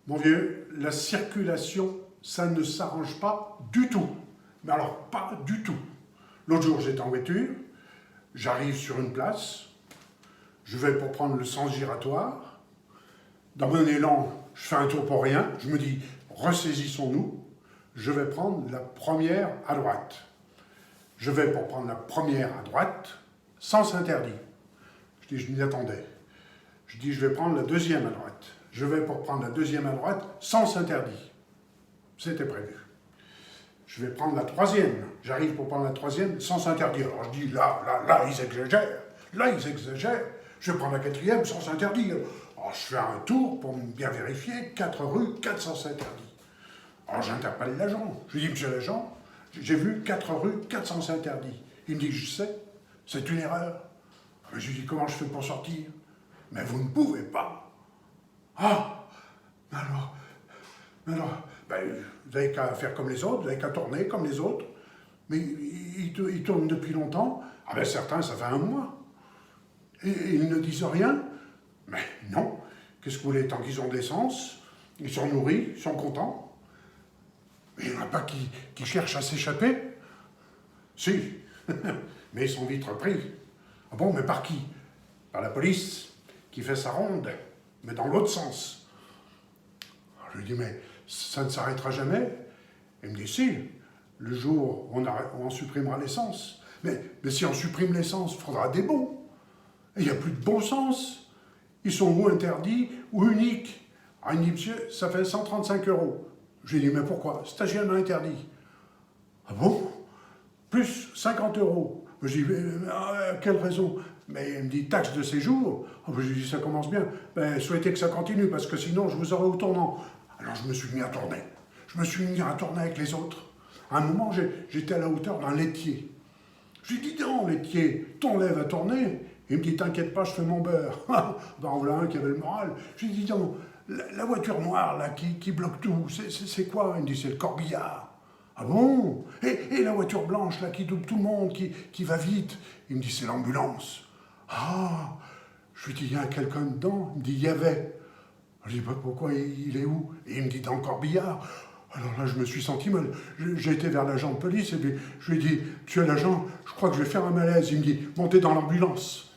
Mon vieux, la circulation, ça ne s'arrange pas du tout. Mais alors, pas du tout. L'autre jour, j'étais en voiture, j'arrive sur une place, je vais pour prendre le sens giratoire. Dans mon élan, je fais un tour pour rien. Je me dis, ressaisissons-nous. Je vais prendre la première à droite. Je vais pour prendre la première à droite, sens interdit. Je m'y attendais. Je dis, je vais prendre la deuxième à droite. Je vais pour prendre la deuxième à droite, sens interdit. C'était prévu. Je vais prendre la troisième. J'arrive pour prendre la troisième, sens interdit. Alors je dis, là, ils exagèrent. Là, ils exagèrent. Je vais prendre la quatrième, sens interdit. Alors je fais un tour pour bien vérifier, 4 rues, 4 sens interdits. Alors j'interpelle l'agent. Je lui dis, monsieur l'agent, j'ai vu 4 rues, 4 sens interdits. Il me dit, je sais, c'est une erreur. Je lui dis, comment je fais pour sortir? Mais vous ne pouvez pas. Ah, alors, ben, vous n'avez qu'à faire comme les autres, vous n'avez qu'à tourner comme les autres. Mais ils tournent depuis longtemps. Ah ben certains, ça fait un mois. Et ils ne disent rien. Mais non, qu'est-ce que vous voulez, tant qu'ils ont de l'essence, ils sont nourris, ils sont contents. Mais il n'y en a pas qui cherchent à s'échapper. Si, mais ils sont vite repris. Ah bon, mais par qui? Par la police, qui fait sa ronde, mais dans l'autre sens. Alors, je lui dis, mais ça ne s'arrêtera jamais. Il me dit, si, le jour où on supprimera l'essence. Mais si on supprime l'essence, il faudra des bons. Et il n'y a plus de bon sens. Ils sont ou interdits ou uniques. Ah, il me dit, monsieur, ça fait 135 €. Je lui dis, mais pourquoi? Stationnement interdit. Ah bon? Plus 50 €. Je lui dis, quelle raison? Mais il me dit, taxe de séjour. Je lui dis, ça commence bien. Ben, souhaitez que ça continue, parce que sinon, je vous aurai au tournant. Alors, je me suis mis à tourner. Je me suis mis à tourner avec les autres. À un moment, j'étais à la hauteur d'un laitier. Je lui dis, non, laitier, ton lait va tourner. Il me dit, t'inquiète pas, je fais mon beurre. Ben, voilà un qui avait le moral. Je lui dis, non, la voiture noire, là, qui bloque tout, c'est quoi? Il me dit, c'est le corbillard. Ah bon? Et la voiture blanche, là, qui double tout le monde, qui va vite? Il me dit, c'est l'ambulance. Ah! Je lui dis, il y a quelqu'un dedans? Il me dit, il y avait. Je lui dis, pourquoi, il est où? Et il me dit, dans le corbillard. Alors là, je me suis senti mal. J'ai été vers l'agent de police et puis je lui ai dit, monsieur l'agent, je crois que je vais faire un malaise. Il me dit, montez dans l'ambulance.